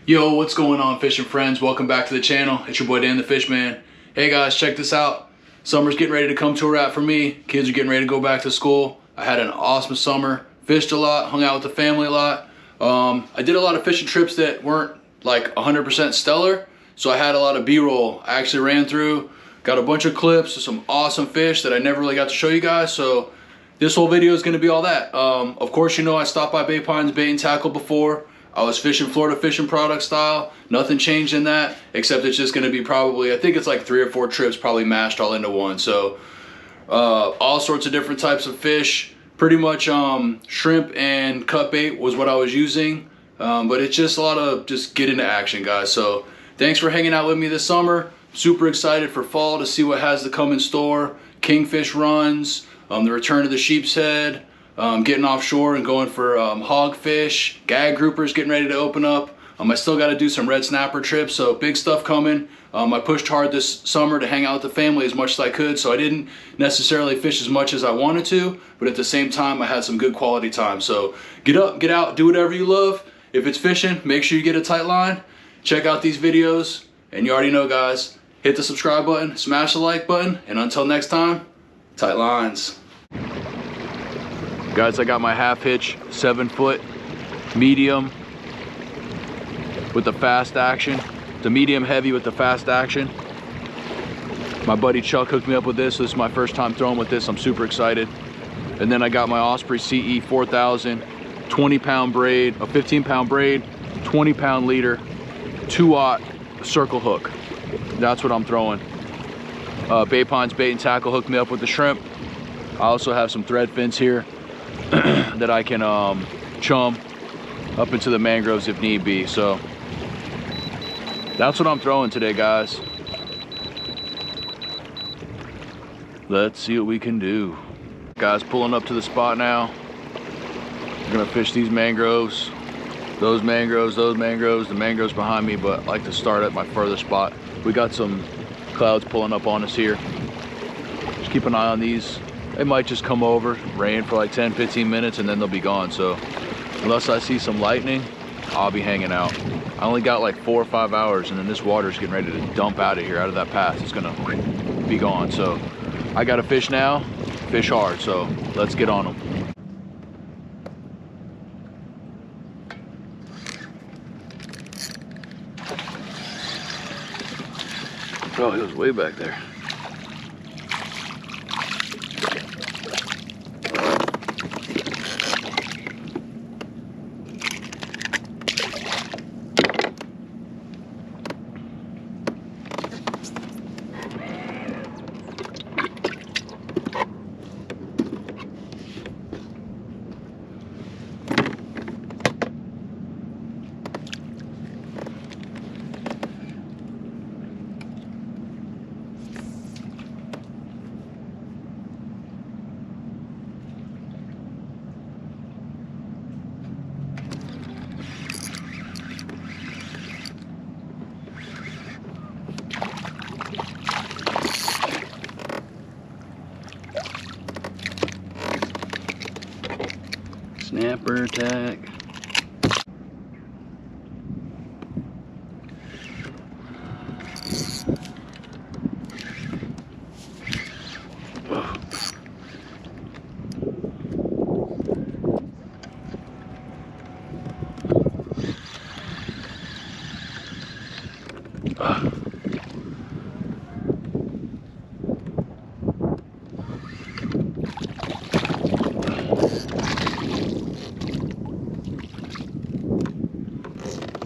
Yo, what's going on, fishing friends? Welcome back to the channel. It's your boy DanTheFishMan. Hey guys, check this out. Summer's getting ready to come to a wrap for me. Kids are getting ready to go back to school. I had an awesome summer. Fished a lot, hung out with the family a lot. I did a lot of fishing trips that weren't like 100% stellar, so I had a lot of B-roll. I actually ran through, got a bunch of clips of some awesome fish that I never really got to show you guys, so this whole video is going to be all that. Of course, you know I stopped by Bay Pines Bait and Tackle before. I was fishing Florida fishing product style. Nothing changed in that, except it's just going to be probably, I think it's like 3 or 4 trips probably mashed all into one. So all sorts of different types of fish. Pretty much shrimp and cut bait was what I was using. But it's just a lot of just get into action, guys. So thanks for hanging out with me this summer. Super excited for fall to see what has to come in store. Kingfish runs, the return of the sheep's head. Getting offshore and going for hogfish, gag groupers getting ready to open up. I still got to do some red snapper trips, so big stuff coming. I pushed hard this summer to hang out with the family as much as I could, so I didn't necessarily fish as much as I wanted to, but at the same time I had some good quality time. So get up, get out, do whatever you love. If it's fishing, make sure you get a tight line. Check out these videos, and you already know, guys, hit the subscribe button, smash the like button, and until next time, tight lines. Guys, I got my half hitch 7-foot medium with the fast action. The medium heavy with the fast action. My buddy Chuck hooked me up with this. So this is my first time throwing with this. I'm super excited. And then I got my Osprey CE 4000 20-pound braid, a 15-pound braid, 20-pound leader, 2-aught circle hook. That's what I'm throwing. Bay Pines Bait and Tackle hooked me up with the shrimp. I also have some thread fins here that I can chum up into the mangroves if need be. So that's what I'm throwing today, guys. Let's see what we can do. Guys, pulling up to the spot now. We're gonna fish these mangroves, those mangroves, those mangroves, the mangroves behind me, but I like to start at my further spot. We got some clouds pulling up on us here. Just keep an eye on these. They might just come over, rain for like 10-15 minutes, and then they'll be gone. So unless I see some lightning, I'll be hanging out. I only got like 4 or 5 hours, and then this water's getting ready to dump out of here, out of that path. It's gonna be gone. So I gotta fish now, fish hard. So let's get on them. Oh, he was way back there. Snapper attack.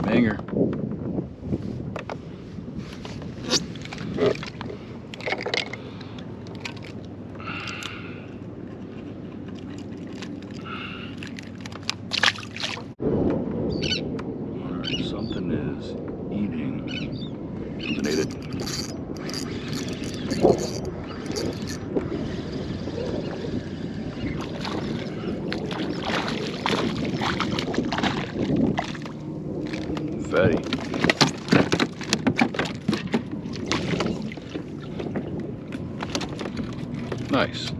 Banger. Alright, something is eating. Something ate it. Fatty. Nice.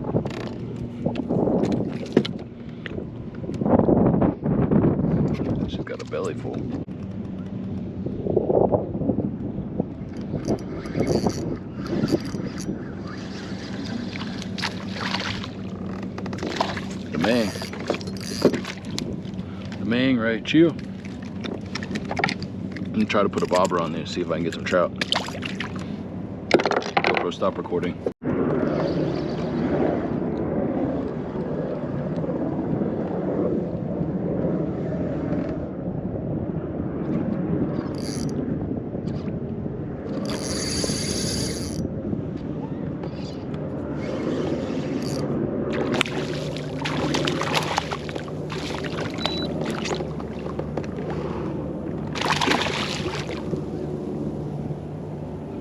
She's got a belly full. right, chill. I'm gonna try to put a bobber on there, see if I can get some trout. GoPro, stop recording.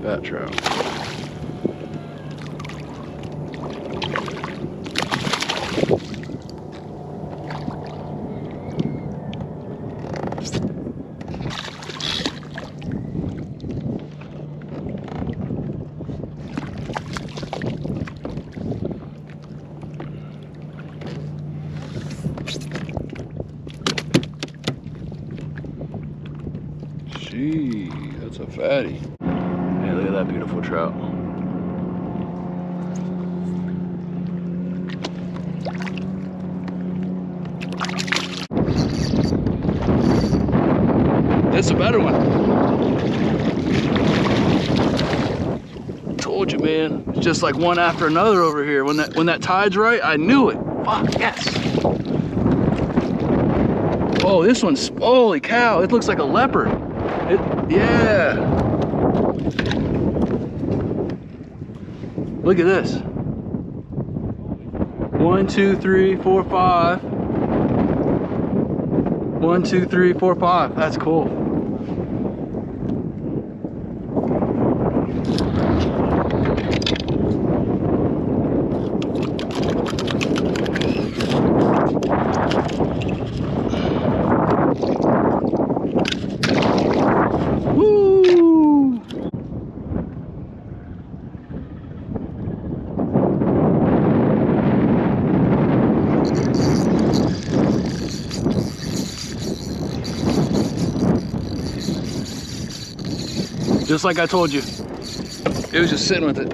Fat trout. Gee, that's a fatty. Hey, look at that beautiful trout. That's a better one. Told you, man. It's just like one after another over here. When that tide's right, I knew it. Fuck, yes. Oh, this one's, holy cow, it looks like a leopard. Yeah. Look at this. 1, 2, 3, 4, 5. 1, 2, 3, 4, 5. That's cool. Just like I told you, it was just sitting with it.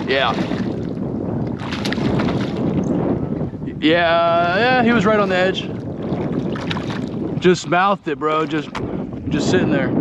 Yeah. Yeah, he was right on the edge. Just mouthed it, bro. Just sitting there.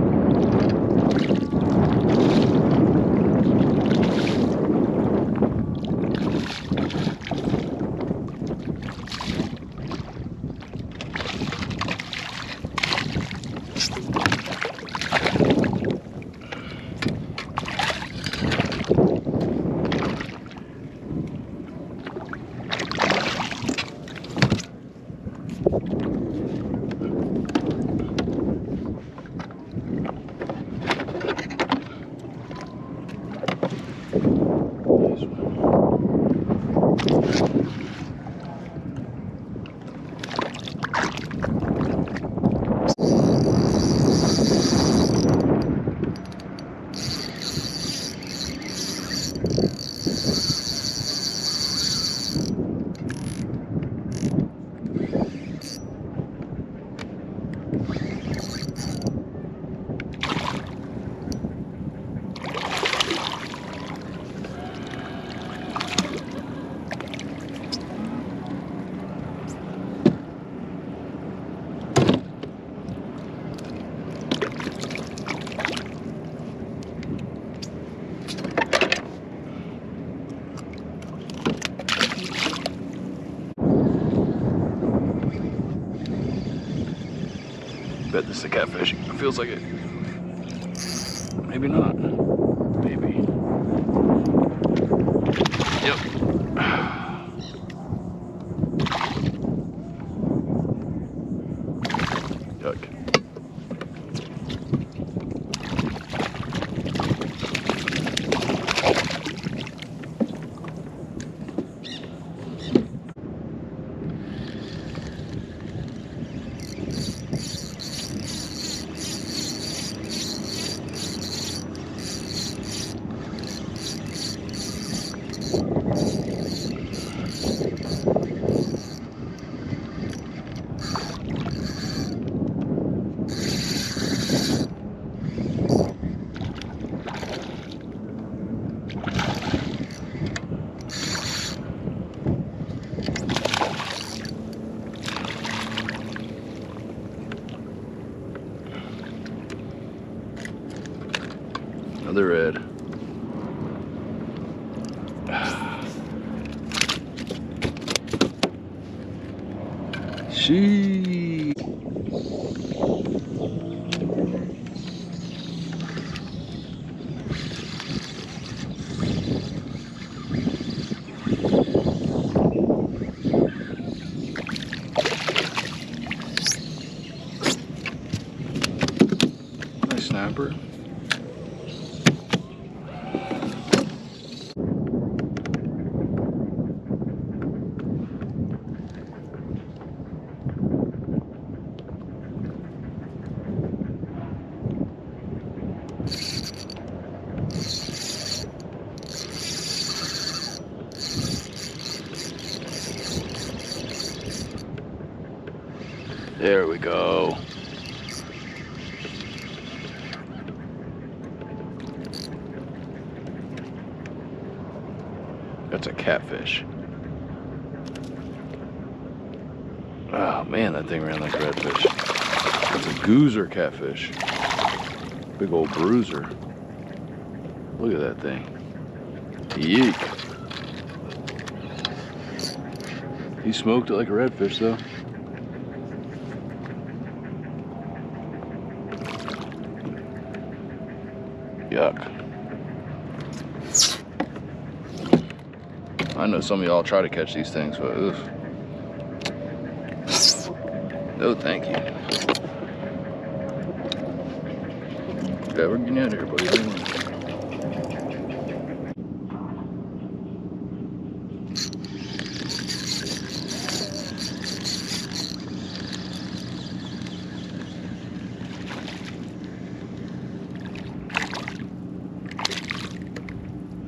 Bet this is a catfish. It feels like it. Maybe not. Maybe. Yep. Yuck. Another red. She. Nice snapper. There we go. That's a catfish. Oh man, that thing ran like a redfish. That's a goozer catfish. Big old bruiser. Look at that thing. Yeek. He smoked it like a redfish though. Yuck. I know some of y'all try to catch these things, but ugh. No thank you. Yeah, we're getting out of here, buddy.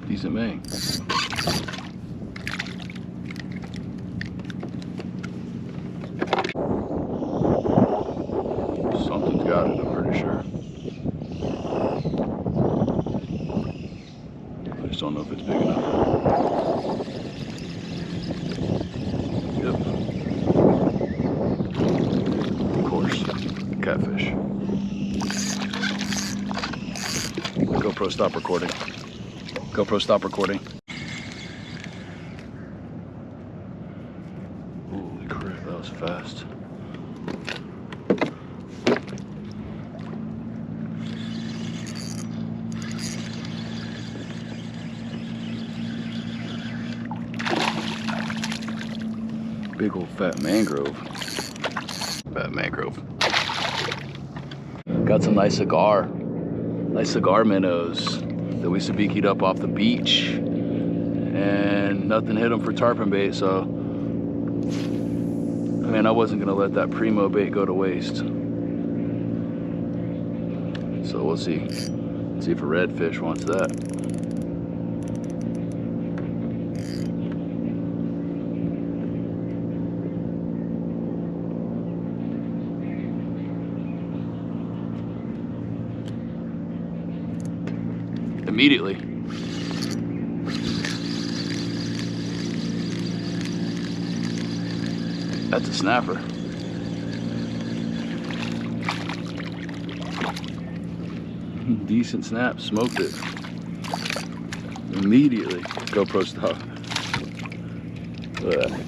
Decent May. Something's got it, I'm pretty sure. I just don't know if it's big enough. Yep. Of course, catfish. GoPro, stop recording. GoPro, stop recording. Holy crap, that was fast. Big old fat mangrove. Fat mangrove. Got some nice cigar minnows that we sabiki'd up off the beach, and nothing hit them for tarpon bait, so I mean, I wasn't gonna let that primo bait go to waste. So we'll see if a redfish wants that. Immediately. That's a snapper. Decent snap, smoked it. Immediately. GoPro stop. Look at that.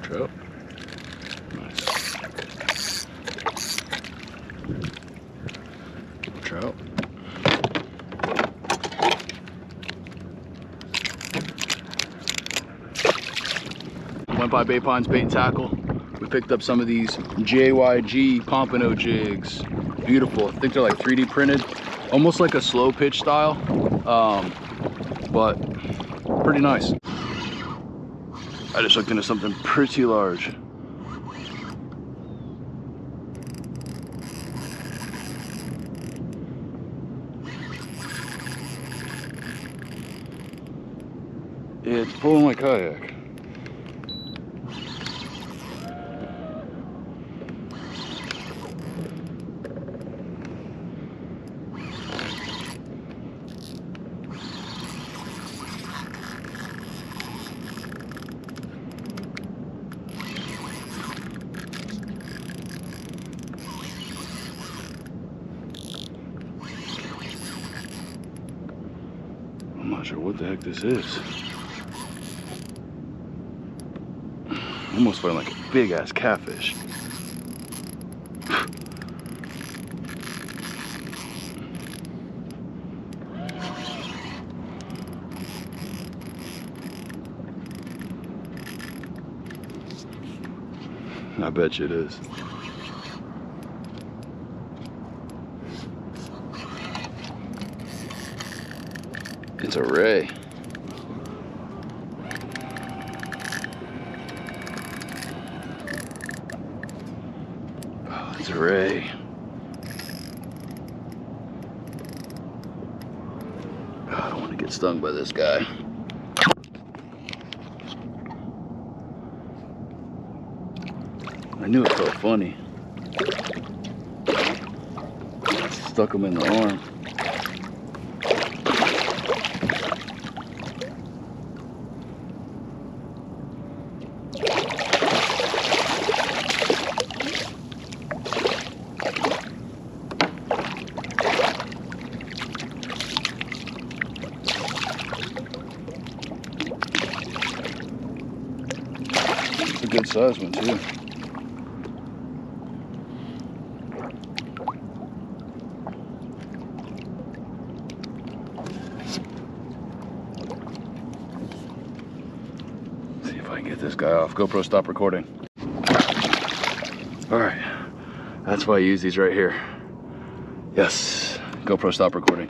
Trout. Nice. Trout. Went by Bay Pines Bait and Tackle. We picked up some of these JYG pompano jigs. Beautiful. I think they're like 3D printed. Almost like a slow pitch style. But pretty nice. I just looked into something pretty large. It's pulling my kayak. I'm not sure what the heck this is. Almost feeling like a big ass catfish. I bet you it is. It's a ray. Oh, it's a ray. Oh, I don't want to get stung by this guy. I knew it felt funny. Stuck him in the arm. It's a good size one too. See if I can get this guy off. GoPro, stop recording. All right, that's why I use these right here. Yes, GoPro, stop recording.